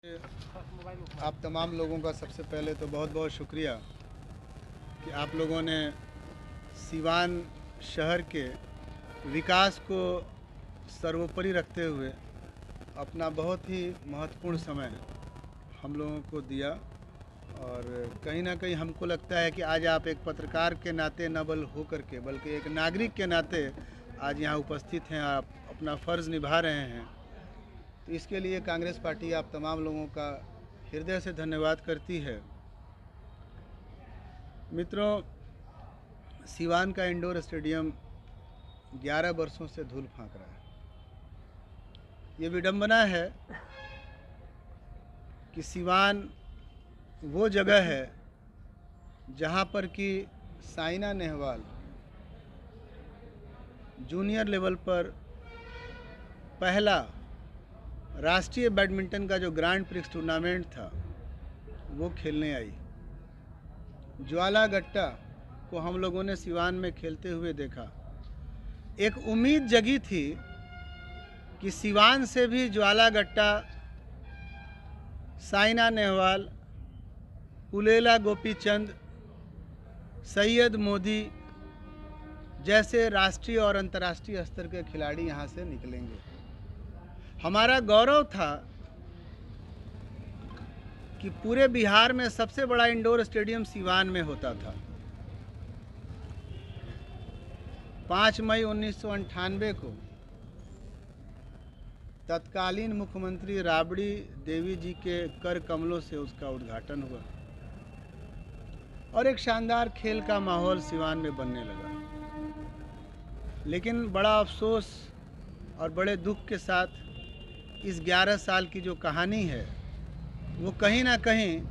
आप तमाम लोगों का सबसे पहले तो बहुत बहुत शुक्रिया कि आप लोगों ने सिवान शहर के विकास को सर्वोपरि रखते हुए अपना बहुत ही महत्वपूर्ण समय हम लोगों को दिया। और कहीं ना कहीं हमको लगता है कि आज आप एक पत्रकार के नाते न बल हो करके बल्कि एक नागरिक के नाते आज यहाँ उपस्थित हैं, आप अपना फ़र्ज़ निभा रहे हैं। तो इसके लिए कांग्रेस पार्टी आप तमाम लोगों का हृदय से धन्यवाद करती है। मित्रों, सिवान का इंडोर स्टेडियम 11 वर्षों से धूल फांक रहा है। ये विडंबना है कि सिवान वो जगह है जहाँ पर कि साइना नेहवाल जूनियर लेवल पर पहला राष्ट्रीय बैडमिंटन का जो ग्रैंड प्रिक्स टूर्नामेंट था वो खेलने आई। ज्वाला गट्टा को हम लोगों ने सिवान में खेलते हुए देखा। एक उम्मीद जगी थी कि सिवान से भी ज्वाला गट्टा, साइना नेहवाल, पुलेला गोपीचंद, सैयद मोदी जैसे राष्ट्रीय और अंतर्राष्ट्रीय स्तर के खिलाड़ी यहाँ से निकलेंगे। हमारा गौरव था कि पूरे बिहार में सबसे बड़ा इंडोर स्टेडियम सिवान में होता था। 5 मई 1998 को तत्कालीन मुख्यमंत्री राबड़ी देवी जी के कर कमलों से उसका उद्घाटन हुआ और एक शानदार खेल का माहौल सिवान में बनने लगा। लेकिन बड़ा अफसोस और बड़े दुख के साथ इस 11 साल की जो कहानी है वो कहीं ना कहीं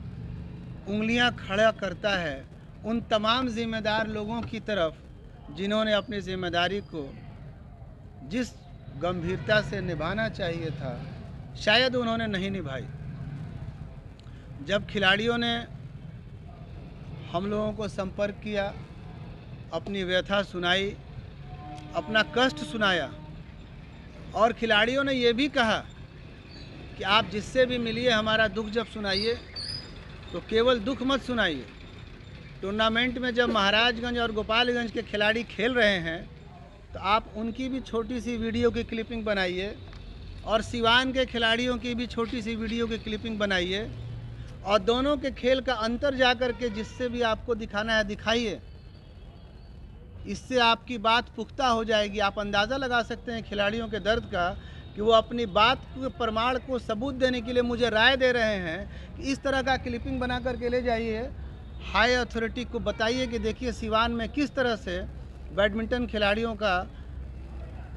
उंगलियां खड़ा करता है उन तमाम जिम्मेदार लोगों की तरफ जिन्होंने अपनी जिम्मेदारी को जिस गंभीरता से निभाना चाहिए था शायद उन्होंने नहीं निभाई। जब खिलाड़ियों ने हम लोगों को संपर्क किया, अपनी व्यथा सुनाई, अपना कष्ट सुनाया और खिलाड़ियों ने ये भी कहा कि आप जिससे भी मिलिए हमारा दुख जब सुनाइए तो केवल दुख मत सुनाइए। टूर्नामेंट में जब महाराजगंज और गोपालगंज के खिलाड़ी खेल रहे हैं तो आप उनकी भी छोटी सी वीडियो की क्लिपिंग बनाइए और सिवान के खिलाड़ियों की भी छोटी सी वीडियो की क्लिपिंग बनाइए और दोनों के खेल का अंतर जा कर के जिससे भी आपको दिखाना है दिखाइए। इससे आपकी बात पुख्ता हो जाएगी। आप अंदाज़ा लगा सकते हैं खिलाड़ियों के दर्द का कि वो अपनी बात के प्रमाण को सबूत देने के लिए मुझे राय दे रहे हैं कि इस तरह का क्लिपिंग बना करके ले जाइए, हाई अथॉरिटी को बताइए कि देखिए सिवान में किस तरह से बैडमिंटन खिलाड़ियों का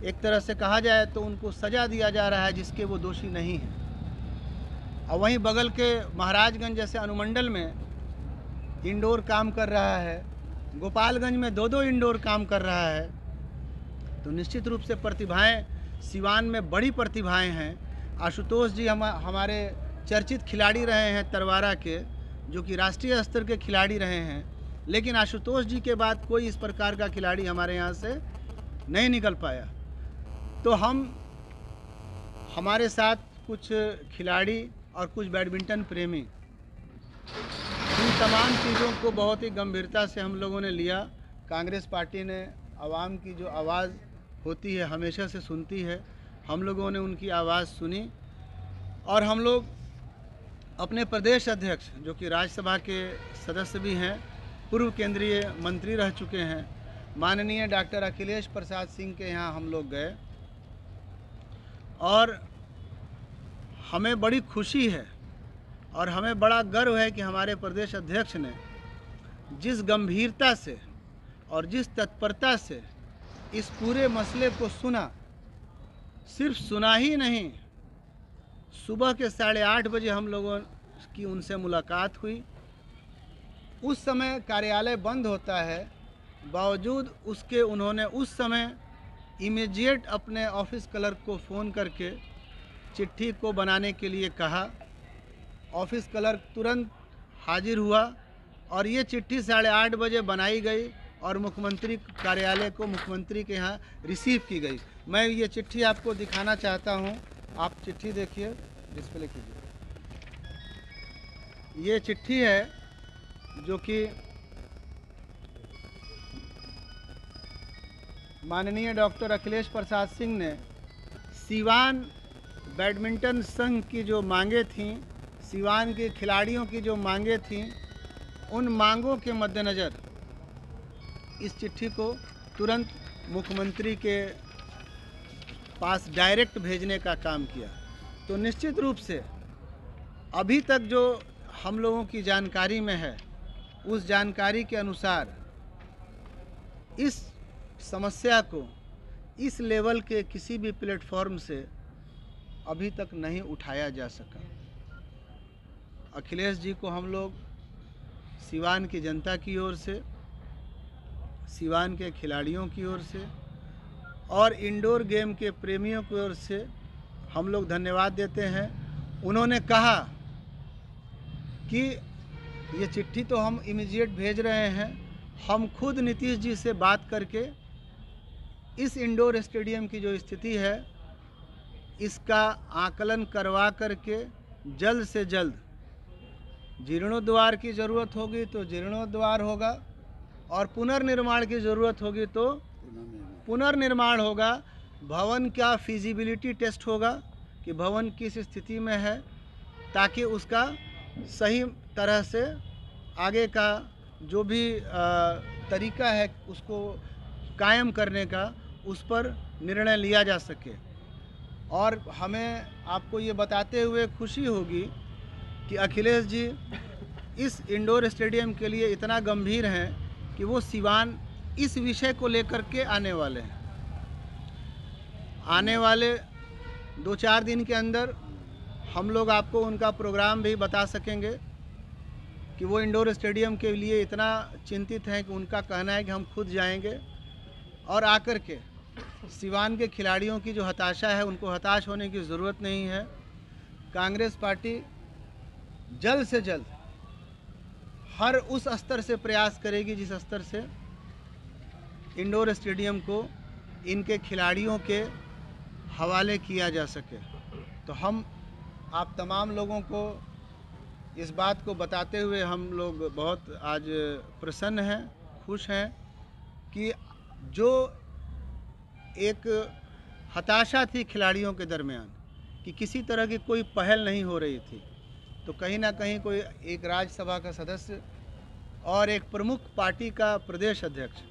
एक तरह से कहा जाए तो उनको सज़ा दिया जा रहा है जिसके वो दोषी नहीं हैं। और वहीं बगल के महाराजगंज जैसे अनुमंडल में इंडोर काम कर रहा है, गोपालगंज में 2-2 इंडोर काम कर रहा है। तो निश्चित रूप से प्रतिभाएं सिवान में बड़ी प्रतिभाएं हैं। आशुतोष जी हमारे चर्चित खिलाड़ी रहे हैं तरवारा के, जो कि राष्ट्रीय स्तर के खिलाड़ी रहे हैं। लेकिन आशुतोष जी के बाद कोई इस प्रकार का खिलाड़ी हमारे यहाँ से नहीं निकल पाया। तो हमारे साथ कुछ खिलाड़ी और कुछ बैडमिंटन प्रेमी, इन तमाम चीज़ों को बहुत ही गंभीरता से हम लोगों ने लिया। कांग्रेस पार्टी ने आवाम की जो आवाज़ होती है हमेशा से सुनती है। हम लोगों ने उनकी आवाज़ सुनी और हम लोग अपने प्रदेश अध्यक्ष, जो कि राज्यसभा के सदस्य भी हैं, पूर्व केंद्रीय मंत्री रह चुके हैं, माननीय डॉक्टर अखिलेश प्रसाद सिंह के यहाँ हम लोग गए और हमें बड़ी खुशी है और हमें बड़ा गर्व है कि हमारे प्रदेश अध्यक्ष ने जिस गंभीरता से और जिस तत्परता से इस पूरे मसले को सुना, सिर्फ सुना ही नहीं, सुबह के 8:30 बजे हम लोगों की उनसे मुलाकात हुई। उस समय कार्यालय बंद होता है, बावजूद उसके उन्होंने उस समय इमीडिएट अपने ऑफिस क्लर्क को फ़ोन करके चिट्ठी को बनाने के लिए कहा। ऑफिस क्लर्क तुरंत हाजिर हुआ और ये चिट्ठी 8:30 बजे बनाई गई और मुख्यमंत्री कार्यालय को मुख्यमंत्री के यहाँ रिसीव की गई। मैं ये चिट्ठी आपको दिखाना चाहता हूँ, आप चिट्ठी देखिए, डिस्प्ले कीजिए। ये चिट्ठी है जो कि माननीय डॉक्टर अखिलेश प्रसाद सिंह ने सीवान बैडमिंटन संघ की जो मांगे थीं, सीवान के खिलाड़ियों की जो मांगे थीं, उन मांगों के मद्देनज़र इस चिट्ठी को तुरंत मुख्यमंत्री के पास डायरेक्ट भेजने का काम किया। तो निश्चित रूप से अभी तक जो हम लोगों की जानकारी में है, उस जानकारी के अनुसार इस समस्या को इस लेवल के किसी भी प्लेटफॉर्म से अभी तक नहीं उठाया जा सका। अखिलेश जी को हम लोग सीवान की जनता की ओर से, सीवान के खिलाड़ियों की ओर से और इंडोर गेम के प्रेमियों की ओर से हम लोग धन्यवाद देते हैं। उन्होंने कहा कि ये चिट्ठी तो हम इमीडिएट भेज रहे हैं, हम खुद नीतीश जी से बात करके इस इंडोर स्टेडियम की जो स्थिति है इसका आकलन करवा करके जल्द से जल्द जीर्णोद्वार की ज़रूरत होगी तो जीर्णोद्वार होगा और पुनर्निर्माण की ज़रूरत होगी तो पुनर्निर्माण होगा। भवन का फिजिबिलिटी टेस्ट होगा कि भवन किस स्थिति में है, ताकि उसका सही तरह से आगे का जो भी तरीका है उसको कायम करने का, उस पर निर्णय लिया जा सके। और हमें आपको ये बताते हुए खुशी होगी कि अखिलेश जी इस इंडोर स्टेडियम के लिए इतना गंभीर हैं कि वो सीवान इस विषय को लेकर के आने वाले हैं। आने वाले 2-4 दिन के अंदर हम लोग आपको उनका प्रोग्राम भी बता सकेंगे कि वो इंडोर स्टेडियम के लिए इतना चिंतित हैं कि उनका कहना है कि हम खुद जाएंगे और आकर के सीवान के खिलाड़ियों की जो हताशा है, उनको हताश होने की ज़रूरत नहीं है। कांग्रेस पार्टी जल्द से जल्द हर उस स्तर से प्रयास करेगी जिस स्तर से इंडोर स्टेडियम को इनके खिलाड़ियों के हवाले किया जा सके। तो हम आप तमाम लोगों को इस बात को बताते हुए हम लोग बहुत आज प्रसन्न हैं, खुश हैं कि जो एक हताशा थी खिलाड़ियों के दरमियान कि किसी तरह की कोई पहल नहीं हो रही थी, तो कहीं ना कहीं कोई एक राज्यसभा का सदस्य और एक प्रमुख पार्टी का प्रदेश अध्यक्ष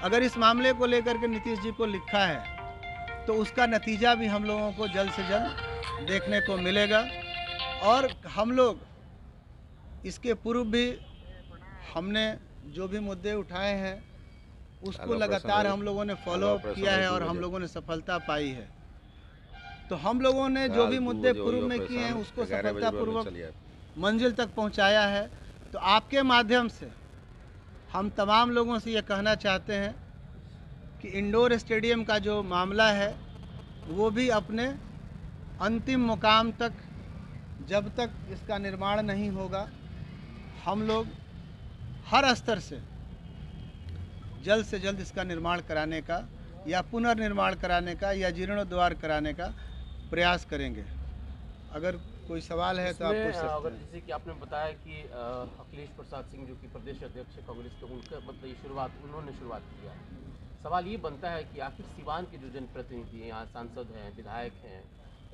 अगर इस मामले को लेकर के नीतीश जी को लिखा है तो उसका नतीजा भी हम लोगों को जल्द से जल्द देखने को मिलेगा। और हम लोग इसके पूर्व भी हमने जो भी मुद्दे उठाए हैं उसको लगातार हम लोगों ने फॉलो अप किया है और हम लोगों ने सफलता पाई है। तो हम लोगों ने जो भी मुद्दे पूर्व में किए हैं उसको सफलतापूर्वक मंजिल तक पहुंचाया है। तो आपके माध्यम से हम तमाम लोगों से ये कहना चाहते हैं कि इंडोर स्टेडियम का जो मामला है वो भी अपने अंतिम मुकाम तक, जब तक इसका निर्माण नहीं होगा, हम लोग हर स्तर से जल्द से जल्द इसका निर्माण कराने का या पुनर्निर्माण कराने का या जीर्णोद्वार कराने का प्रयास करेंगे। अगर कोई सवाल है तो आप पूछ सकते हैं। जैसे कि आपने बताया कि अखिलेश प्रसाद सिंह जो कि प्रदेश अध्यक्ष है कांग्रेस के, उनका मतलब ये उन्होंने शुरुआत किया। सवाल ये बनता है कि आखिर सीवान के जो जनप्रतिनिधि हैं, यहाँ सांसद हैं, विधायक हैं,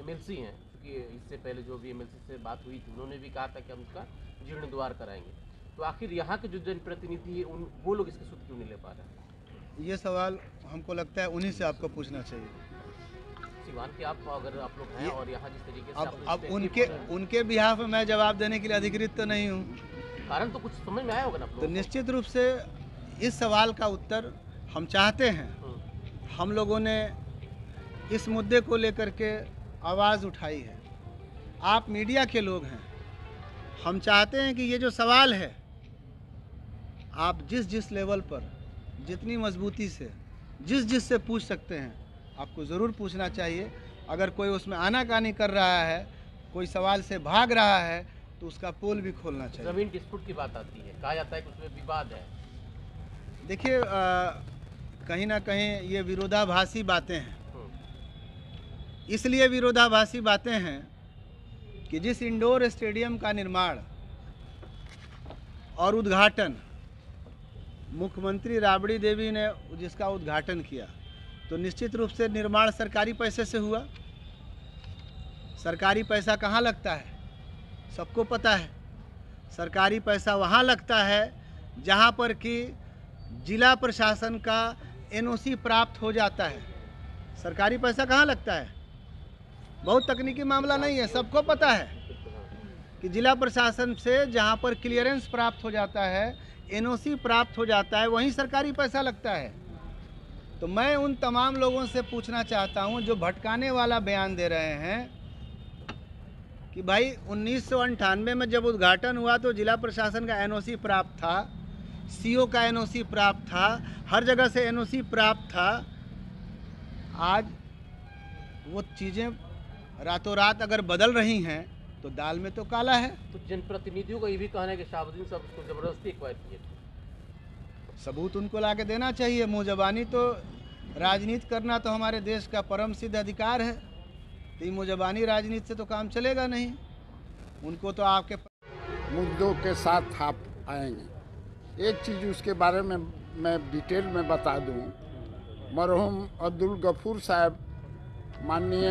एमएलसी हैं, क्योंकि इससे पहले जो भी एमएलसी से बात हुई थी उन्होंने भी कहा था कि हम उसका जीर्णोद्वार कराएंगे, तो आखिर यहाँ के जो जनप्रतिनिधि हैं वो लोग इसकी सुध क्यों नहीं ले पा रहे हैं? ये सवाल हमको लगता है उन्हीं से आपको पूछना चाहिए। सीवान के आप अगर आप लोग हैं और यहाँ जिस तरीके से अब उनके बिहाफ में मैं जवाब देने के लिए अधिकृत तो नहीं हूँ। कारण तो कुछ समझ में आया होगा ना आप लोगों को। तो निश्चित रूप से इस सवाल का उत्तर हम चाहते हैं। हम लोगों ने इस मुद्दे को लेकर के आवाज़ उठाई है, आप मीडिया के लोग हैं, हम चाहते हैं कि ये जो सवाल है आप जिस लेवल पर जितनी मजबूती से जिस से पूछ सकते हैं आपको ज़रूर पूछना चाहिए। अगर कोई उसमें आनाकानी कर रहा है, कोई सवाल से भाग रहा है, तो उसका पोल भी खोलना चाहिए। जमीन डिस्प्यूट की बात आती है, कहा जाता है कि उसमें विवाद है। देखिए कहीं ना कहीं ये विरोधाभासी बातें हैं। इसलिए विरोधाभासी बातें हैं कि जिस इंडोर स्टेडियम का निर्माण और उद्घाटन मुख्यमंत्री राबड़ी देवी ने जिसका उद्घाटन किया, तो निश्चित रूप से निर्माण सरकारी पैसे से हुआ। सरकारी पैसा कहाँ लगता है, सबको पता है। सरकारी पैसा वहाँ लगता है जहाँ पर कि जिला प्रशासन का एनओसी प्राप्त हो जाता है। सरकारी पैसा कहाँ लगता है, बहुत तकनीकी मामला नहीं है, सबको पता है कि जिला प्रशासन से जहाँ पर क्लियरेंस प्राप्त हो जाता है, एनओसी प्राप्त हो जाता है, वहीं सरकारी पैसा लगता है। तो मैं उन तमाम लोगों से पूछना चाहता हूँ जो भटकाने वाला बयान दे रहे हैं कि भाई 1998 में जब उद्घाटन हुआ तो जिला प्रशासन का एनओसी प्राप्त था, सीओ का एनओसी प्राप्त था, हर जगह से एनओसी प्राप्त था। आज वो चीज़ें रातों रात अगर बदल रही हैं तो दाल में तो काला है। तो जनप्रतिनिधियों का ये भी कहना है कि शहाबुद्दीन साहब उसको जबरदस्ती एक्वायर किए थे। सबूत उनको ला के देना चाहिए। मुँह जबानी तो राजनीति करना तो हमारे देश का परम सिद्ध अधिकार है, तो मुँह जबानी राजनीति से तो काम चलेगा नहीं। उनको तो आपके मुद्दों के साथ आप आएंगे। एक चीज़ उसके बारे में मैं डिटेल में बता दूं, मरहूम अब्दुल गफूर साहब माननीय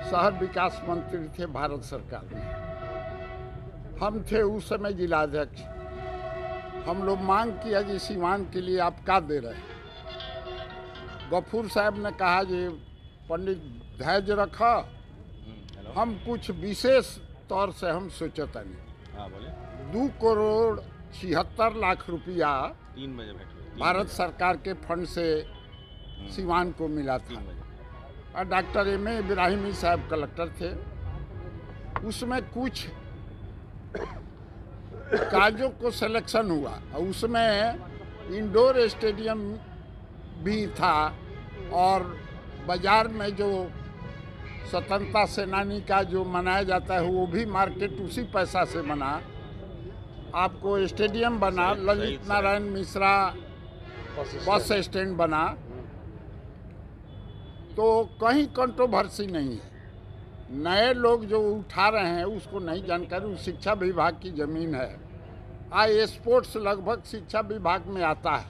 शहर विकास मंत्री थे भारत सरकार में। हम थे उस समय जिलाध्यक्ष। हम लोग मांग किया कि सीवान के लिए आप क्या दे रहे हैं। गफूर साहब ने कहा कि पंडित धैर्य रखा, हम कुछ विशेष तौर से हम सोचता नहीं। 2 करोड़ 76 लाख रुपया भारत सरकार के फंड से सीवान को मिला था और डॉक्टर एम ए इब्राहिमी साहब कलेक्टर थे। उसमें कुछ काजों को सिलेक्शन हुआ और उसमें इंडोर स्टेडियम भी था और बाजार में जो स्वतंत्रता सेनानी का जो मनाया जाता है वो भी मार्केट उसी पैसा से बना। आपको स्टेडियम बना, ललित नारायण मिश्रा बस स्टैंड बना, तो कहीं कंट्रोवर्सी नहीं है। नए लोग जो उठा रहे हैं उसको नहीं जानकारी, शिक्षा विभाग की ज़मीन है। आज स्पोर्ट्स लगभग शिक्षा विभाग में आता है।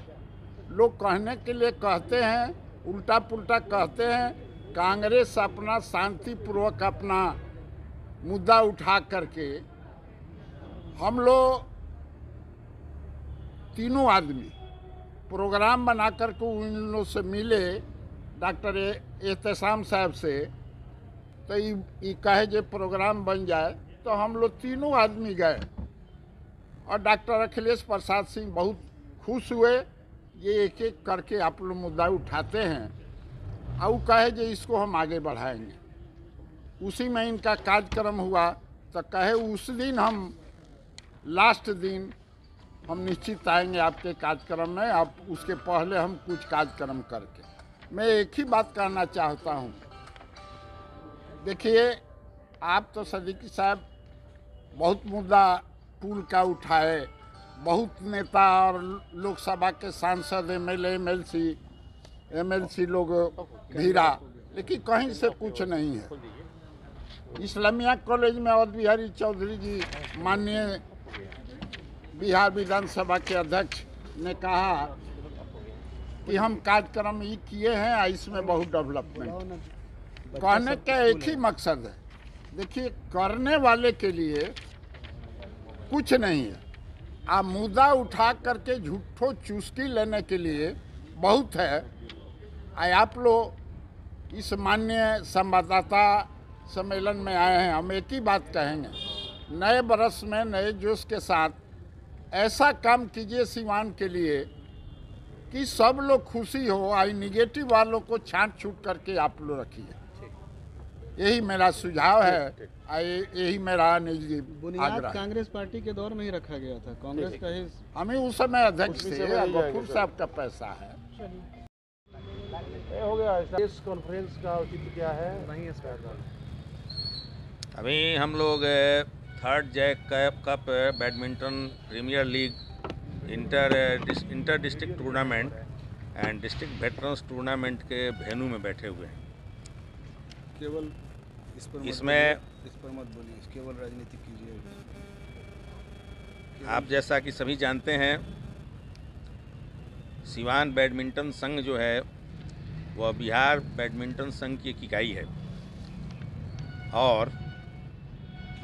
लोग कहने के लिए कहते हैं, उल्टा पुल्टा कहते हैं। कांग्रेस अपना शांतिपूर्वक अपना मुद्दा उठा करके, हम लोग तीनों आदमी प्रोग्राम बना करके उन लोगों से मिले, डॉक्टर एहतशाम साहब से, तो ये कहे जो प्रोग्राम बन जाए, तो हम लोग तीनों आदमी गए और डॉक्टर अखिलेश प्रसाद सिंह बहुत खुश हुए। ये एक एक करके आप लोग मुद्दा उठाते हैं और वो कहे जो इसको हम आगे बढ़ाएंगे। उसी में इनका कार्यक्रम हुआ, तो कहे उस दिन हम लास्ट दिन हम निश्चित आएंगे आपके कार्यक्रम में, आप उसके पहले हम कुछ कार्यक्रम करके। मैं एक ही बात कहना चाहता हूँ, देखिए आप तो सदीकी साहब बहुत मुद्दा पुल का उठाए, बहुत नेता और लोकसभा के सांसद एमएलसी लोग भिड़ा, लेकिन कहीं से कुछ नहीं है। इस्लामिया कॉलेज में अवध बिहारी चौधरी जी माननीय बिहार विधानसभा के अध्यक्ष ने कहा कि हम कार्यक्रम ये किए हैं, इसमें बहुत डेवलपमेंट। कहने का एक ही मकसद है, देखिए करने वाले के लिए कुछ नहीं है। आप मुद्दा उठा करके झूठो चुस्की लेने के लिए बहुत है। आप लोग इस माननीय संवाददाता सम्मेलन में आए हैं, हम एक ही बात कहेंगे, नए बरस में नए जोश के साथ ऐसा काम कीजिए सीवान के लिए कि सब लोग खुशी हो। आई निगेटिव वालों को छांट छूट करके आप लोग रखिए, यही मेरा सुझाव है, यही मेरा निजी बुनियाद कांग्रेस पार्टी के दौर में ही रखा गया था। कांग्रेस का ही हम ही उस समय अध्यक्ष थे, गफूर साहब का पैसा है। हो गया इस कॉन्फ्रेंस का औचित्य क्या है? नहीं अभी हम लोग 3rd Jack Cup badminton premier league inter district tournament and district veterans tournament के वेन्यू में बैठे हुए हैं। केवल इसमें इस पर मत बोलिए, केवल राजनीति कीजिए। आप जैसा कि सभी जानते हैं, सिवान बैडमिंटन संघ जो है वह बिहार बैडमिंटन संघ की एक इकाई है और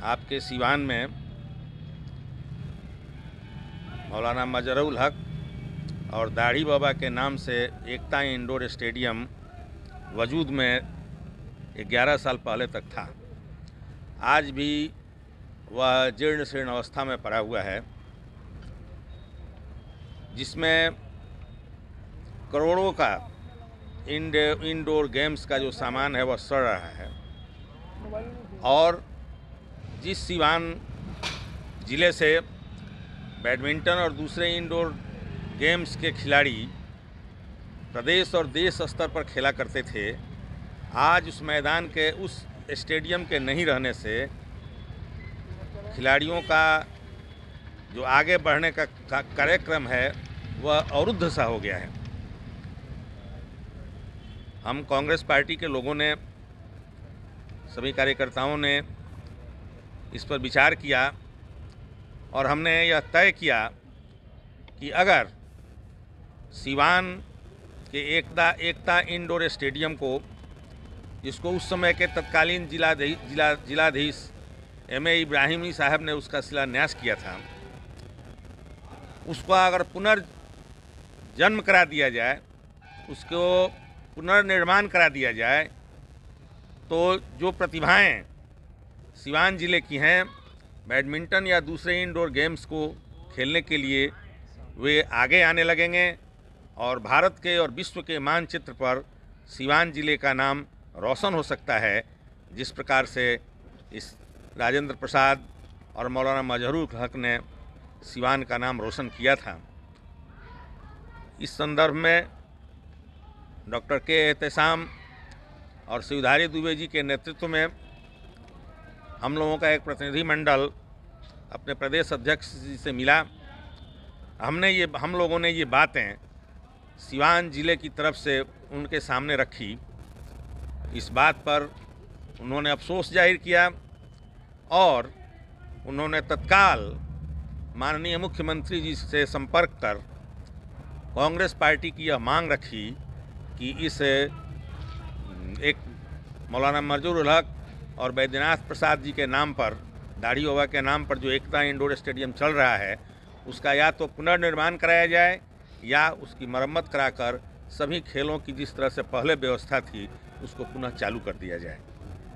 आपके सिवान में मौलाना मजहरुल हक और दाढ़ी बाबा के नाम से एकता इंडोर स्टेडियम वजूद में 11 साल पहले तक था। आज भी वह जीर्ण शीर्ण अवस्था में पड़ा हुआ है, जिसमें करोड़ों का इंडोर गेम्स का जो सामान है वह सड़ रहा है। और जिस सिवान ज़िले से बैडमिंटन और दूसरे इंडोर गेम्स के खिलाड़ी प्रदेश और देश स्तर पर खेला करते थे, आज उस मैदान के उस स्टेडियम के नहीं रहने से खिलाड़ियों का जो आगे बढ़ने का कार्यक्रम है वह अवरुद्ध सा हो गया है। हम कांग्रेस पार्टी के लोगों ने, सभी कार्यकर्ताओं ने इस पर विचार किया और हमने यह तय किया कि अगर सिवान के एकता इंडोर स्टेडियम को, जिसको उस समय के तत्कालीन जिलाधीश M.A. इब्राहिमी साहब ने उसका शिलान्यास किया था, उसका अगर पुनर्जन्म करा दिया जाए, उसको पुनर्निर्माण करा दिया जाए, तो जो प्रतिभाएं सिवान ज़िले की हैं बैडमिंटन या दूसरे इंडोर गेम्स को खेलने के लिए, वे आगे आने लगेंगे और भारत के और विश्व के मानचित्र पर सिवान ज़िले का नाम रोशन हो सकता है। जिस प्रकार से इस राजेंद्र प्रसाद और मौलाना मजहरुल हक ने सिवान का नाम रोशन किया था। इस संदर्भ में डॉक्टर के एहतेशाम और शिवधारी दुबे जी के नेतृत्व में हम लोगों का एक प्रतिनिधिमंडल अपने प्रदेश अध्यक्ष जी से मिला। हम लोगों ने ये बातें सिवान ज़िले की तरफ से उनके सामने रखी। इस बात पर उन्होंने अफसोस जाहिर किया और उन्होंने तत्काल माननीय मुख्यमंत्री जी से संपर्क कर कांग्रेस पार्टी की यह मांग रखी कि इस एक मौलाना मजहरुल हक और बैद्यनाथ प्रसाद जी के नाम पर, दाढ़ी बाबा के नाम पर जो एकता इंडोर स्टेडियम चल रहा है, उसका या तो पुनर्निर्माण कराया जाए या उसकी मरम्मत कराकर सभी खेलों की जिस तरह से पहले व्यवस्था थी उसको पुनः चालू कर दिया जाए।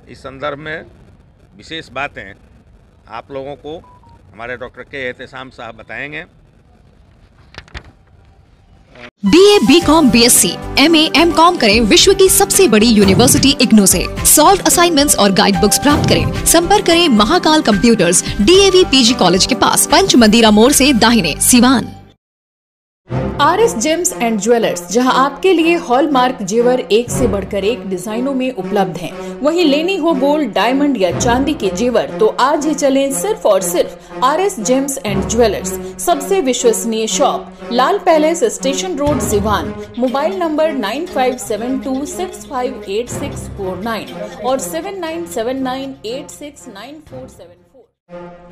इस संदर्भ में विशेष बातें आप लोगों को हमारे डॉक्टर के एहतेशाम साहब बताएंगे। BA, BCom, BSc, MA, MCom करें विश्व की सबसे बड़ी यूनिवर्सिटी इग्नू से। सॉल्व असाइनमेंट्स और गाइड बुक्स प्राप्त करें। संपर्क करें Mahakal computers, DAV PG college के पास, पंच मंदिरा मोड़ से दाहिने, Siwan. RS James and jewellers, जहां आपके लिए हॉलमार्क जेवर एक से बढ़कर एक डिजाइनों में उपलब्ध हैं। वहीं लेनी हो गोल्ड, डायमंड या चांदी के जेवर, तो आज ही चलें सिर्फ और सिर्फ RS जेम्स एंड ज्वेलर्स। सबसे विश्वसनीय shop, Lal palace station road, Siwan. Mobile number 9572658649 और 7979869474।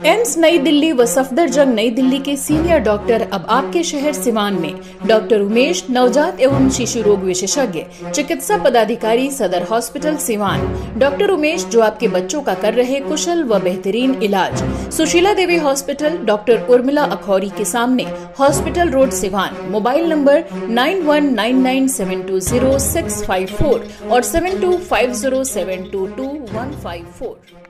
एम्स नई दिल्ली व सफदरजंग नई दिल्ली के सीनियर डॉक्टर अब आपके शहर सिवान में। डॉक्टर उमेश, नवजात एवं शिशु रोग विशेषज्ञ, चिकित्सा पदाधिकारी, सदर हॉस्पिटल सिवान। डॉक्टर उमेश जो आपके बच्चों का कर रहे कुशल व बेहतरीन इलाज। सुशीला देवी हॉस्पिटल, डॉक्टर उर्मिला अखौरी के सामने, hospital road, Siwan. Mobile number 9199720654 और 7250722154।